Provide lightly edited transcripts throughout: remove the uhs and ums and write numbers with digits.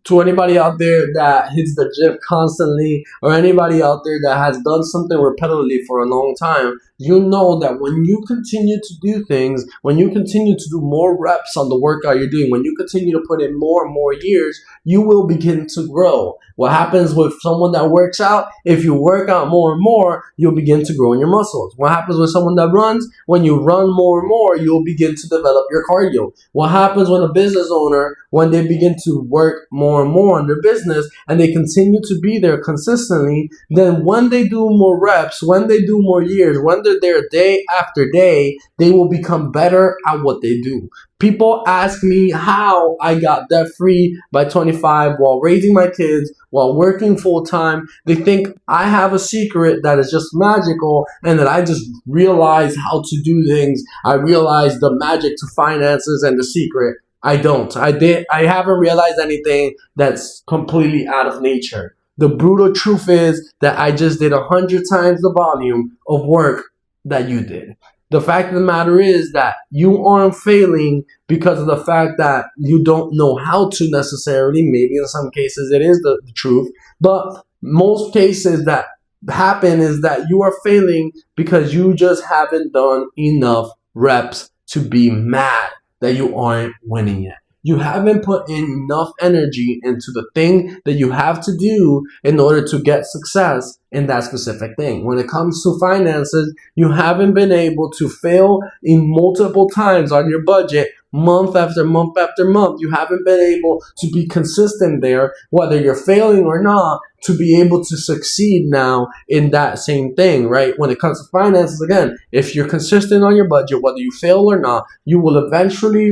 To anybody out there that hits the gym constantly, or anybody out there that has done something repetitively for a long time, you know that when you continue to do things, when you continue to do more reps on the workout you're doing, when you continue to put in more and more years, you will begin to grow. What happens with someone that works out? If you work out more and more, you'll begin to grow in your muscles. What happens with someone that runs? When you run more and more, you'll begin to develop your cardio. What happens when a business owner, when they begin to work more and more on their business and they continue to be there consistently, then when they do more reps, when they do more years, when they're there day after day, they will become better at what they do. People ask me how I got debt free by 25 while raising my kids, while working full time. They think I have a secret that is just magical and that I just realize how to do things. I realize the magic to finances and the secret. I don't. I haven't realized anything that's completely out of nature. The brutal truth is that I just did 100 times the volume of work that you did. The fact of the matter is that you aren't failing because of the fact that you don't know how to necessarily. Maybe in some cases it is the truth, but most cases that happen is that you are failing because you just haven't done enough reps to be mad that you aren't winning yet. You haven't put in enough energy into the thing that you have to do in order to get success in that specific thing. When it comes to finances, you haven't been able to fail in multiple times on your budget month after month after month. You haven't been able to be consistent there, whether you're failing or not, to be able to succeed now in that same thing, right? When it comes to finances, again, if you're consistent on your budget, whether you fail or not, you will eventually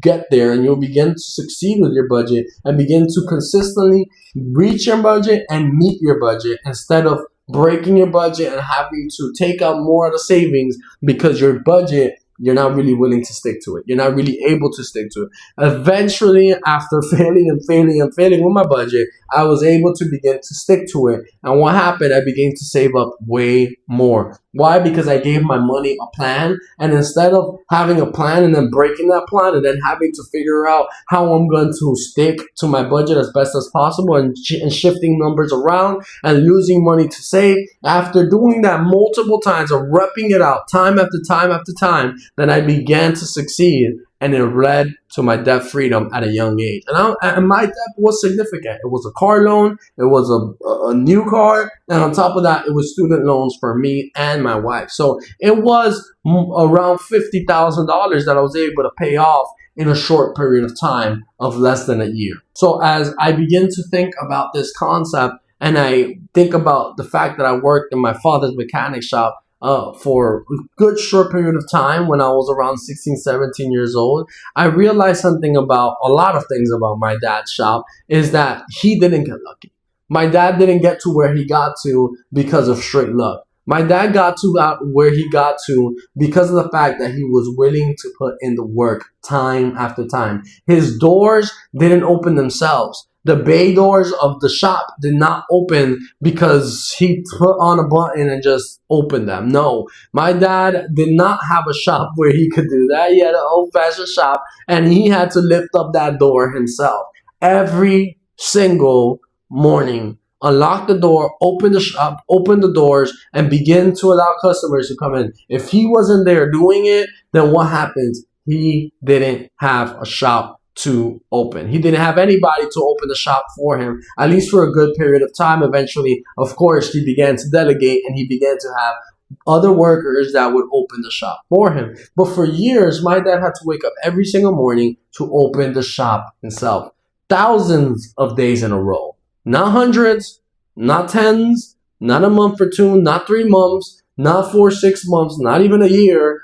get there and you'll begin to succeed with your budget and begin to consistently reach your budget and meet your budget instead of breaking your budget and having to take out more of the savings because your budget, you're not really willing to stick to it. You're not really able to stick to it. Eventually, after failing with my budget, I was able to begin to stick to it. And what happened? I began to save up way more. Why? Because I gave my money a plan. And instead of having a plan and then breaking that plan and then having to figure out how I'm going to stick to my budget as best as possible and shifting numbers around and losing money to save, after doing that multiple times of repping it out time after time after time, then I began to succeed, and it led to my debt freedom at a young age. And my debt was significant. It was a car loan, it was a new car, and on top of that, it was student loans for me and my wife. So it was around $50,000 that I was able to pay off in a short period of time of less than a year. So as I begin to think about this concept, and I think about the fact that I worked in my father's mechanic shop for a good short period of time when I was around 16, 17 years old, I realized something about a lot of things about my dad's shop is that he didn't get lucky. My dad didn't get to where he got to because of straight luck. My dad got to where he got to because of the fact that he was willing to put in the work time after time. His doors didn't open themselves. The bay doors of the shop did not open because he put on a button and just opened them. No, my dad did not have a shop where he could do that. He had an old-fashioned shop, and he had to lift up that door himself every single morning. Unlock the door, open the shop, open the doors, and begin to allow customers to come in. If he wasn't there doing it, then what happens? He didn't have a shop to open. He didn't have anybody to open the shop for him, at least for a good period of time. Eventually, of course, he began to delegate and he began to have other workers that would open the shop for him. But for years, my dad had to wake up every single morning to open the shop himself. Thousands of days in a row. Not hundreds, not tens, not a month or two, not 3 months, not 4, 6 months, not even a year.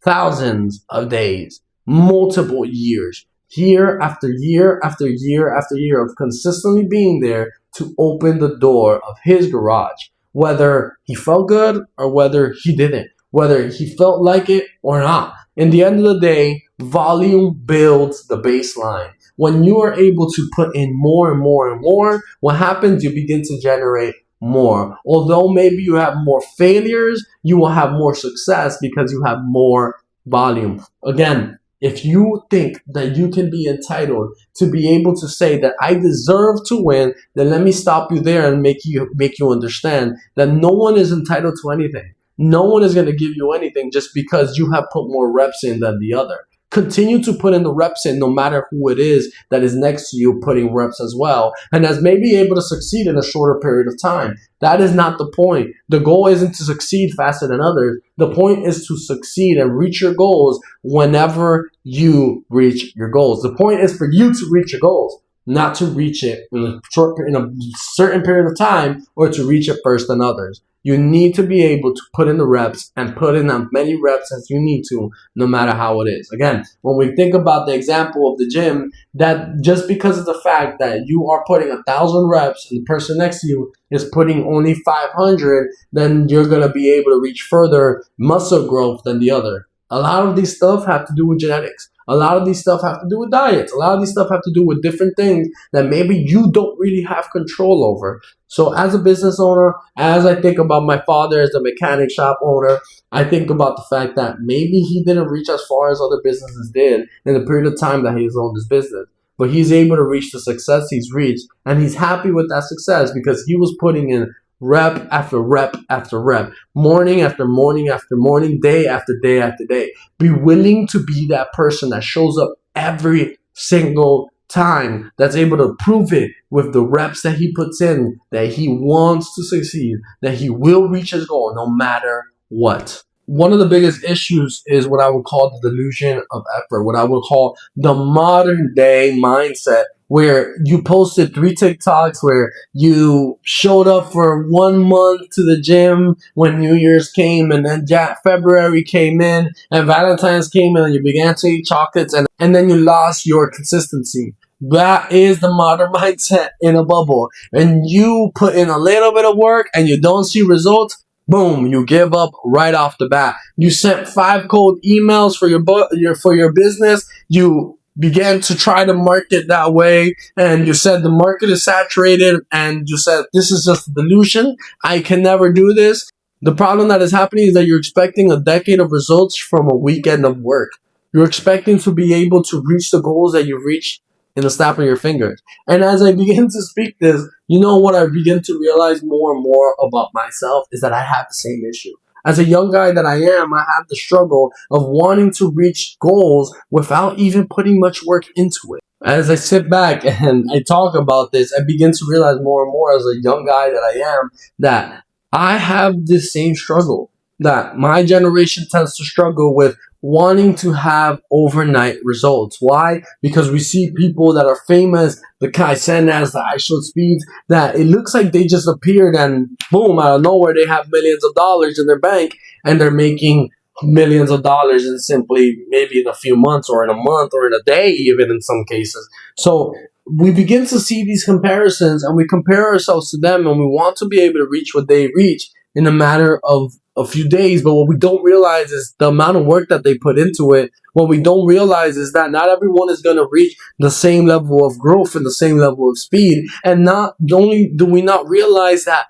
Thousands of days, multiple years. Year after year after year after year of consistently being there to open the door of his garage, whether he felt good or whether he didn't, whether he felt like it or not. In the end of the day, volume builds the baseline. When you are able to put in more and more and more, what happens? You begin to generate more. Although maybe you have more failures, you will have more success because you have more volume. Again, If you think that you can be entitled to be able to say that I deserve to win, then let me stop you there and make you understand that no one is entitled to anything. No one is going to give you anything just because you have put more reps in than the other. Continue to put in the reps in no matter who it is that is next to you putting reps as well, and as maybe able to succeed in a shorter period of time. That is not the point. The goal isn't to succeed faster than others. The point is to succeed and reach your goals whenever you reach your goals. The point is for you to reach your goals, not to reach it in a certain period of time or to reach it first than others. You need to be able to put in the reps and put in as many reps as you need to, no matter how it is. Again, when we think about the example of the gym, that just because of the fact that you are putting 1,000 reps and the person next to you is putting only 500, then you're going to be able to reach further muscle growth than the other. A lot of these stuff have to do with genetics. A lot of these stuff have to do with diets. A lot of these stuff have to do with different things that maybe you don't really have control over. So as a business owner, as I think about my father as a mechanic shop owner, I think about the fact that maybe he didn't reach as far as other businesses did in the period of time that he's owned his business. But he's able to reach the success he's reached, and he's happy with that success because he was putting in rep after rep after rep, morning after morning after morning, day after day after day. Be willing to be that person that shows up every single time, that's able to prove it with the reps that he puts in, that he wants to succeed, that he will reach his goal no matter what. One of the biggest issues is what I would call the delusion of effort, what I would call the modern day mindset, where you posted 3 TikToks where you showed up for 1 month to the gym when New Year's came, and then February came in and Valentine's came in and you began to eat chocolates, and then you lost your consistency. That is the modern mindset in a bubble. And you put in a little bit of work and you don't see results, boom, you give up right off the bat. You sent 5 cold emails for your business. You began to try to market that way, and you said the market is saturated, and you said this is just a delusion. I can never do this. The problem that is happening is that you're expecting a decade of results from a weekend of work. You're expecting to be able to reach the goals that you reached in the snap of your fingers. And as I begin to speak this, you know what I begin to realize more and more about myself is that I have the same issue. As a young guy that I am, I have the struggle of wanting to reach goals without even putting much work into it. As I sit back and I talk about this, I begin to realize more and more as a young guy that I am that I have this same struggle, that my generation tends to struggle with wanting to have overnight results. Why? Because we see people that are famous, the Kaisenas, the iShowSpeeds, that it looks like they just appeared and boom, out of nowhere, they have millions of dollars in their bank and they're making millions of dollars in simply maybe in a few months or in a month or in a day, even in some cases. So we begin to see these comparisons and we compare ourselves to them and we want to be able to reach what they reach in a matter of a few days. But what we don't realize is the amount of work that they put into it. What we don't realize is that not everyone is going to reach the same level of growth and the same level of speed. And not only do we not realize that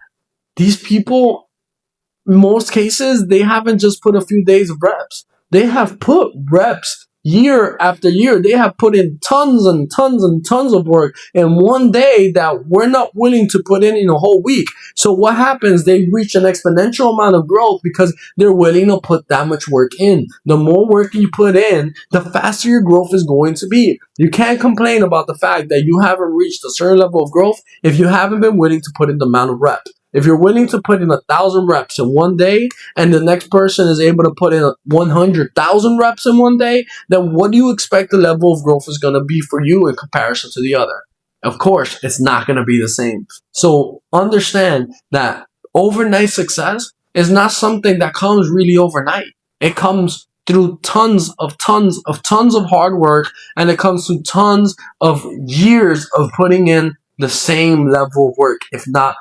these people, in most cases, they haven't just put a few days of reps. They have put reps year after year. They have put in tons and tons and tons of work in one day that we're not willing to put in a whole week. So what happens? They reach an exponential amount of growth because they're willing to put that much work in. The more work you put in, the faster your growth is going to be. You can't complain about the fact that you haven't reached a certain level of growth if you haven't been willing to put in the amount of reps. If you're willing to put in 1,000 reps in one day and the next person is able to put in 100,000 reps in one day, then what do you expect the level of growth is going to be for you in comparison to the other? Of course, it's not going to be the same. So understand that overnight success is not something that comes really overnight. It comes through tons of hard work, and it comes through tons of years of putting in the same level of work, if not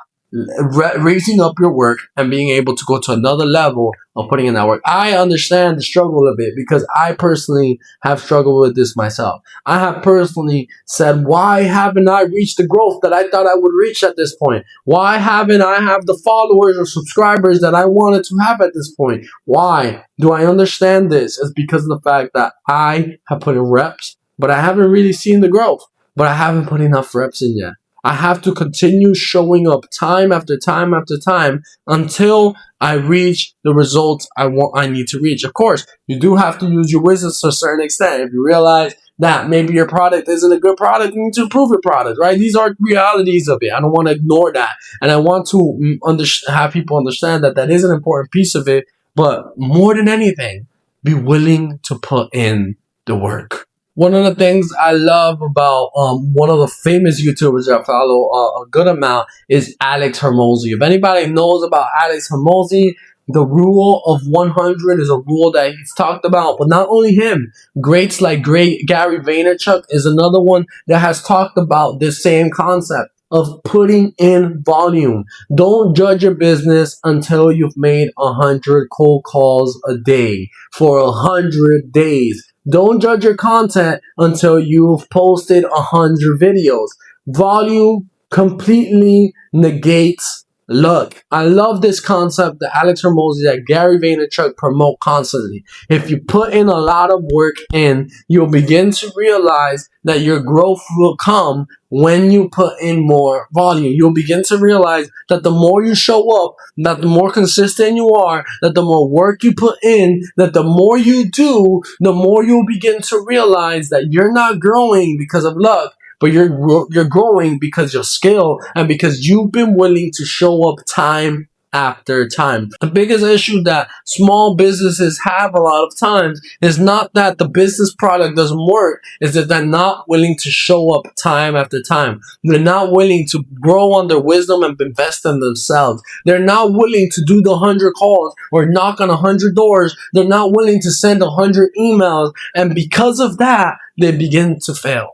raising up your work and being able to go to another level of putting in that work. I understand the struggle of it because I personally have struggled with this myself. I have personally said, why haven't I reached the growth that I thought I would reach at this point? Why haven't I have the followers or subscribers that I wanted to have at this point? Why do I understand this? It's because of the fact that I have put in reps, but I haven't really seen the growth. But I haven't put enough reps in yet. I have to continue showing up time after time after time until I reach the results I need to reach. Of course, you do have to use your wisdom to a certain extent. If you realize that maybe your product isn't a good product, you need to improve your product, right? These are realities of it. I don't want to ignore that. And I want to have people understand that that is an important piece of it. But more than anything, be willing to put in the work. One of the things I love about one of the famous YouTubers that I follow a good amount is Alex Hormozi. If anybody knows about Alex Hormozi, the rule of 100 is a rule that he's talked about. But not only him, greats like Gary Vaynerchuk is another one that has talked about this same concept of putting in volume. Don't judge your business until you've made 100 cold calls a day for 100 days. Don't judge your content until you've posted 100 videos. Volume completely negates luck. I love this concept that Alex Hormozi, that Gary Vaynerchuk promote constantly. If you put in a lot of work in, you'll begin to realize that your growth will come when you put in more volume. You'll begin to realize that the more you show up, that the more consistent you are, that the more work you put in, that the more you do, the more you'll begin to realize that you're not growing because of luck, but you're growing because your skill and because you've been willing to show up time after time. The biggest issue that small businesses have a lot of times is not that the business product doesn't work, is that they're not willing to show up time after time. They're not willing to grow on their wisdom and invest in themselves. They're not willing to do the 100 calls or knock on 100 doors. They're not willing to send 100 emails, and because of that, they begin to fail.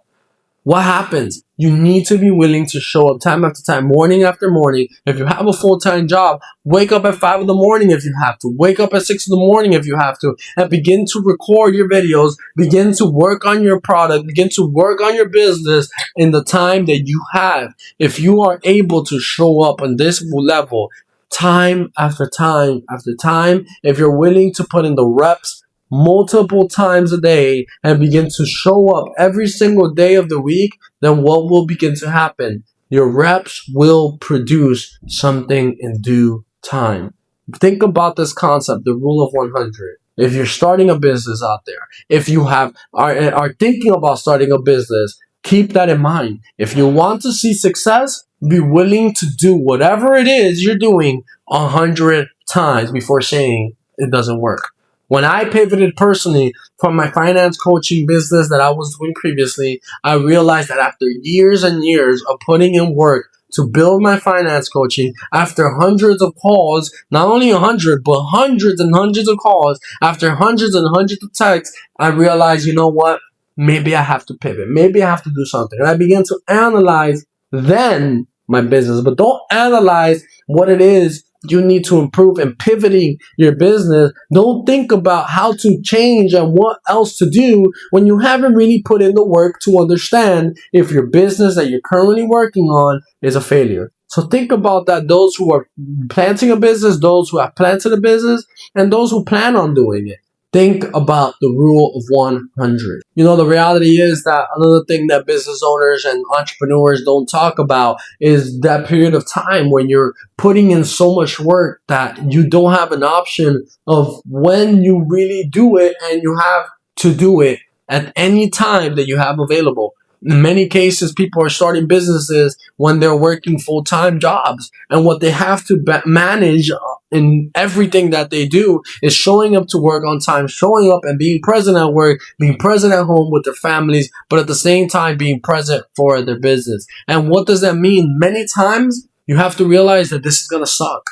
What happens? You need to be willing to show up time after time, morning after morning. If you have a full-time job, wake up at 5 in the morning if you have to. Wake up at 6 in the morning if you have to. And begin to record your videos. Begin to work on your product. Begin to work on your business in the time that you have. If you are able to show up on this level, time after time after time, if you're willing to put in the reps, multiple times a day and begin to show up every single day of the week, then what will begin to happen? Your reps will produce something in due time. Think about this concept, the rule of 100. If you're starting a business out there, if you are thinking about starting a business, keep that in mind. If you want to see success, be willing to do whatever it is you're doing 100 times before saying it doesn't work. When I pivoted personally from my finance coaching business that I was doing previously, I realized that after years and years of putting in work to build my finance coaching, after hundreds of calls, not only 100, but hundreds and hundreds of calls, after hundreds and hundreds of texts, I realized, you know what? Maybe I have to pivot. Maybe I have to do something. And I began to analyze then my business, but don't analyze what it is you need to improve in pivoting your business. Don't think about how to change and what else to do when you haven't really put in the work to understand if your business that you're currently working on is a failure. So think about that. Those who are planting a business, those who have planted a business, and those who plan on doing it. Think about the rule of 100. You know, the reality is that another thing that business owners and entrepreneurs don't talk about is that period of time when you're putting in so much work that you don't have an option of when you really do it, and you have to do it at any time that you have available. In many cases, people are starting businesses when they're working full-time jobs, and what they have to manage in everything that they do is showing up to work on time, showing up and being present at work, being present at home with their families, but at the same time being present for their business. And what does that mean? Many times you have to realize that this is going to suck.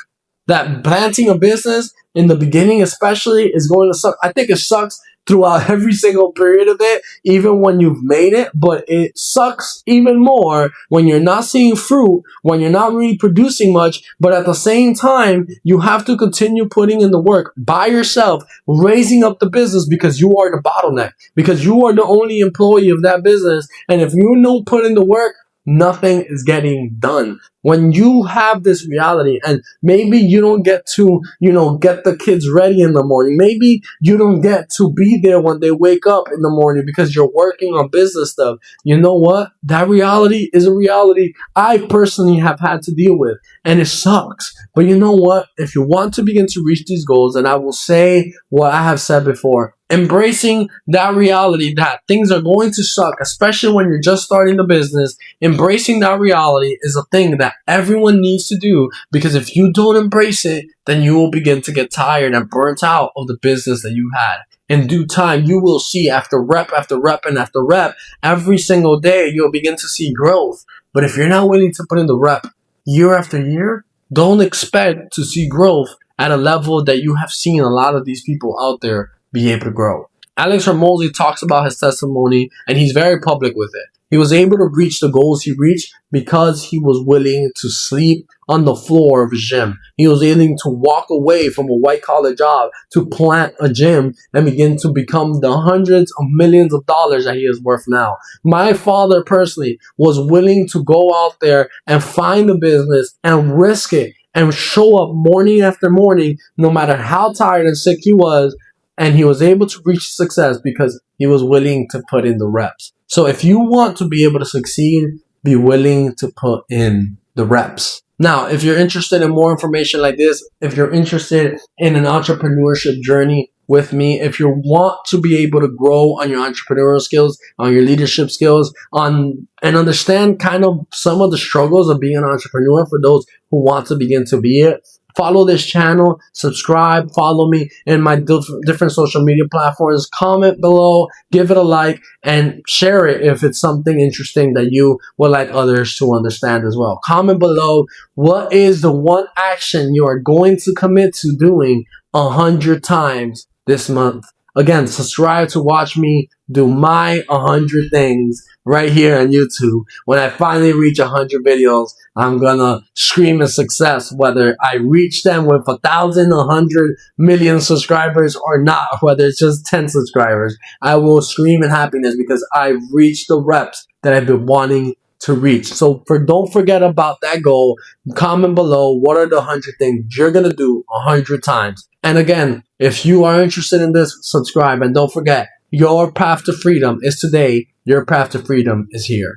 That planting a business in the beginning especially is going to suck. I think it sucks throughout every single period of it, even when you've made it. But it sucks even more when you're not seeing fruit, when you're not really producing much, but at the same time, you have to continue putting in the work by yourself, raising up the business because you are the bottleneck, because you are the only employee of that business. And if you don't put in the work, nothing is getting done. When you have this reality, and maybe you don't get to, get the kids ready in the morning. Maybe you don't get to be there when they wake up in the morning because you're working on business stuff. You know what? That reality is a reality I personally have had to deal with, and it sucks. But you know what? If you want to begin to reach these goals, and I will say what I have said before, embracing that reality that things are going to suck, especially when you're just starting the business, embracing that reality is a thing that everyone needs to do, because if you don't embrace it, then you will begin to get tired and burnt out of the business that you had. In due time, you will see, after rep after rep and after rep, every single day, you'll begin to see growth. But if you're not willing to put in the rep year after year, don't expect to see growth at a level that you have seen a lot of these people out there be able to grow. Alex Hormozi talks about his testimony, and he's very public with it. He was able to reach the goals he reached because he was willing to sleep on the floor of his gym. He was willing to walk away from a white-collar job to plant a gym and begin to become the hundreds of millions of dollars that he is worth now. My father personally was willing to go out there and find a business and risk it and show up morning after morning, no matter how tired and sick he was, and he was able to reach success because he was willing to put in the reps. So if you want to be able to succeed, be willing to put in the reps. Now, if you're interested in more information like this, if you're interested in an entrepreneurship journey with me, if you want to be able to grow on your entrepreneurial skills, on your leadership skills, and understand kind of some of the struggles of being an entrepreneur for those who want to begin to be it, follow this channel, subscribe, follow me in my different social media platforms, comment below, give it a like, and share it if it's something interesting that you would like others to understand as well. Comment below, what is the one action you are going to commit to doing 100 times this month? Again, subscribe to watch me do my 100 things right here on YouTube. When I finally reach 100 videos, I'm gonna scream in success, whether I reach them with 1,000, 100 million subscribers or not, whether it's just 10 subscribers. I will scream in happiness because I've reached the reps that I've been wanting to reach. So don't forget about that goal. Comment below, what are the 100 things you're gonna do 100 times? And again, if you are interested in this, subscribe, and don't forget, your path to freedom is today. Your path to freedom is here.